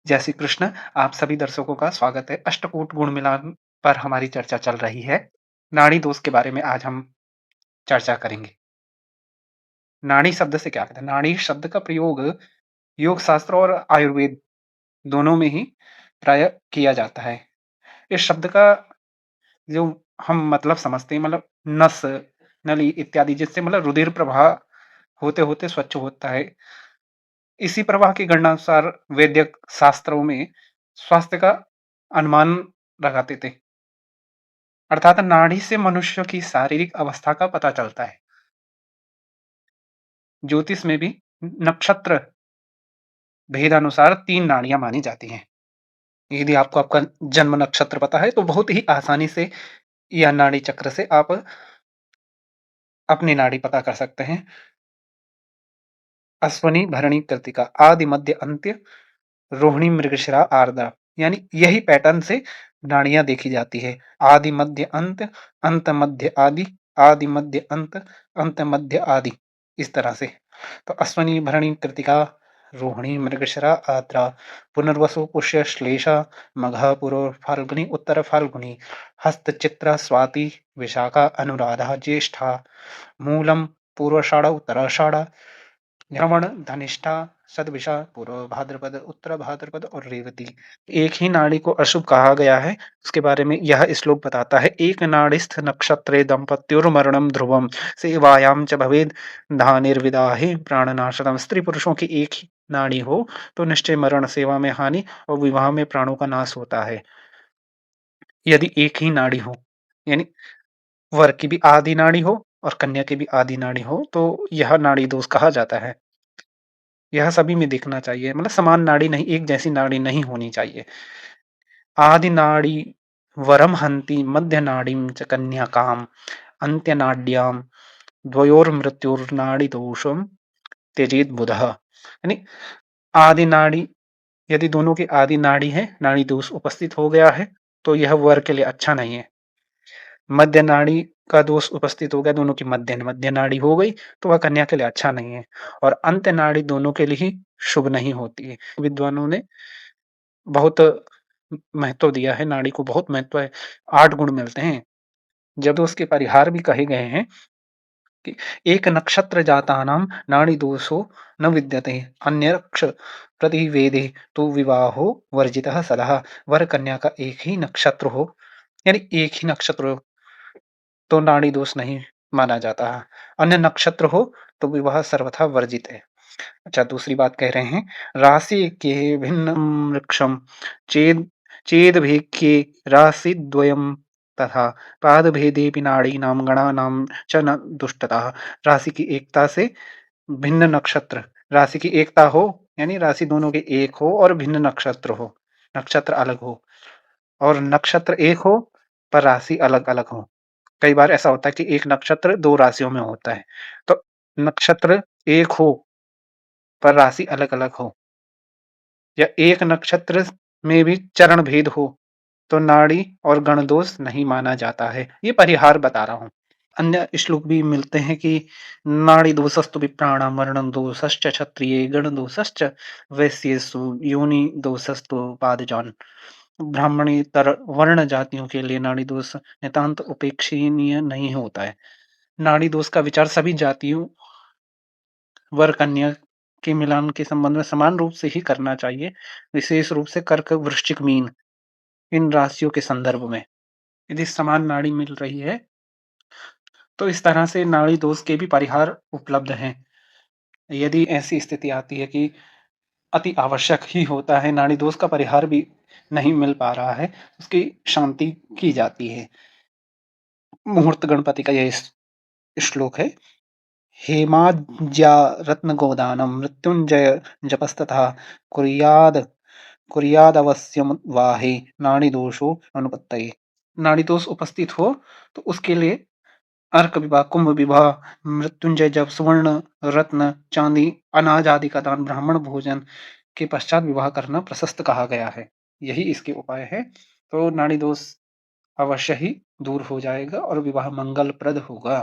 जय श्री कृष्ण। आप सभी दर्शकों का स्वागत है। अष्टकूट गुण मिलान पर हमारी चर्चा चल रही है। नाड़ी दोष के बारे में आज हम चर्चा करेंगे। नाड़ी शब्द से क्या कहते हैं? नाड़ी शब्द का प्रयोग योग शास्त्र और आयुर्वेद दोनों में ही प्रायः किया जाता है। इस शब्द का जो हम मतलब समझते हैं मतलब नस, नली इत्यादि जिससे मतलब रुधिर प्रवाह होते-होते स्वच्छ होता है। इसी प्रवाह की गणनानुसार वैद्यक शास्त्रों में स्वास्थ्य का अनुमान लगाते थे। अर्थात नाड़ी से मनुष्य की शारीरिक अवस्था का पता चलता है। ज्योतिष में भी नक्षत्र भेदानुसार 3 नाड़ियाँ मानी जाती हैं। यदि आपको आपका जन्म नक्षत्र पता है तो बहुत ही आसानी से या नाड़ी चक्र से आप अपनी नाड़ी पता कर सकते हैं। अश्विनी, भरणी, कृत्तिका, आदि, मध्य, अंत्य, रोहिणी, मृगशिरा, आर्द्रा यानी यही पैटर्न से नाड़ियाँ देखी जाती है। आदि, मध्य, अंत, अंत, मध्य, आदि, मध्य, अंत, मध्य, आदि इस तरह से। तो अश्विनी, भरणी, कृत्तिका, रोहिणी, मृगशिरा, आर्द्रा, पुनर्वसु, पुष्य, श्लेषा, मघ, पुरुर, फाल्गुनी, उत्तर फाल्गुनी, हस्त, चित्रा, स्वाति, विशाखा, अनुराधा, ज्येष्ठा, मूलम, पूर्वाषाढ़ा, उत्तराषाढ़ा, श्रवण, धनिष्ठा, शतभिषा, पूर्व भाद्रपद, उत्तर भाद्रपद और रेवती। एक ही नाड़ी को अशुभ कहा गया है, उसके बारे में यह श्लोक बताता है। एक नाड़िस्थ नक्षत्रे दंपत्योर्मरणं ध्रुवं सेवायां च भवेद धानिर्विदाहि प्राणनाशनम। स्त्री पुरुषों की एक ही नाड़ी हो तो निश्चय मरण, सेवा में हानि और विवाह में प्राणों का नाश होता है। यदि एक ही नाड़ी हो यानी वर की भी आदि नाड़ी हो और कन्या की भी आदि नाड़ी हो तो यह नाड़ी दोष कहा जाता है। यह सभी में दिखना चाहिए मतलब समान नाड़ी नहीं, एक जैसी नाड़ी नहीं होनी चाहिए। आदि नाड़ी वरम हंति मध्य नाड़ीं च कन्याकाम अंत्य नाड्यां द्वयोर्मृत्युर्नाड़ी दोषम त्यजेत बुधः। यानी आदि नाड़ी यदि दोनों की आदि नाड़ी है, नाड़ी दोष उपस्थित हो गया है तो यह वर के लिए अच्छा नहीं है। मध्य नाड़ी का दोष उपस्थित हो गया, दोनों की मध्य मध्य नाड़ी हो गई तो वह कन्या के लिए अच्छा नहीं है। और अंत्य नाड़ी दोनों के लिए ही शुभ नहीं होती है। विद्वानों ने बहुत महत्व दिया है, नाड़ी को बहुत महत्व है। 8 गुण मिलते हैं। जब उसके परिहार भी कहे गए हैं कि एक नक्षत्र जातानां नाड़ी दोषो न विद्यते अन्यक्ष प्रतिवेदे तो विवाहो वर्जितः सदा। वर कन्या का एक ही नक्षत्र हो यानी एक ही नक्षत्र हो तो नाड़ी दोष नहीं माना जाता है। अन्य नक्षत्र हो तो विवाह सर्वथा वर्जित है। अच्छा, दूसरी बात कह रहे हैं, राशि के भिन्न वृक्षम चेद चेद भेक्ये राशि द्वयम तथा पाद भेदे नाड़ी नाम गणा नाम च न दुष्टता। राशि की एकता से भिन्न नक्षत्र, राशि की एकता हो यानी राशि दोनों के एक हो और भिन्न नक्षत्र हो, नक्षत्र अलग हो और नक्षत्र एक हो पर राशि अलग अलग हो। कई बार ऐसा होता है कि एक नक्षत्र दो राशियों में होता है, तो नक्षत्र एक हो पर राशि अलग अलग हो या एक नक्षत्र में भी चरण भेद हो तो नाड़ी और गण दोष नहीं माना जाता है। ये परिहार बता रहा हूँ। अन्य श्लोक भी मिलते हैं कि नाड़ी दोषस्तु विप्राणा मरण दोषश्च क्षत्रिये गण दोषश्च वैश्येषु योनि दोषस्तु पादजान। ब्राह्मणेतर वर्ण जातियों के लिए नाड़ी दोष नितांत उपेक्षणीय नहीं होता है। नाड़ी दोष का विचार सभी जातियों वर कन्या के मिलान के संबंध में समान रूप से ही करना चाहिए, विशेष रूप से कर्क वृश्चिक मीन इन राशियों के संदर्भ में यदि समान नाड़ी मिल रही है तो इस तरह से नाड़ी दोष के भी परिहार उपलब्ध हैं। यदि ऐसी स्थिति आती है कि अति आवश्यक ही होता है, नाड़ी दोष का परिहार भी नहीं मिल पा रहा है, उसकी शांति की जाती है। मुहूर्त गणपति का यह श्लोक है। हेमाज्या रत्नगोदानं मृत्युंजय जपस्तथा कुर्याद कुर्यादवश्यम वाहे नाड़ी दोषो अनुपत्तये। नाड़ी दोष उपस्थित हो तो उसके लिए अर्क विवाह, कुंभ विवाह, मृत्युंजय जप, स्वर्ण, रत्न, चांदी, अनाज आदि का दान, ब्राह्मण भोजन के पश्चात विवाह करना प्रशस्त कहा गया है। यही इसके उपाय है। तो नाड़ी दोष अवश्य ही दूर हो जाएगा और विवाह मंगलप्रद होगा।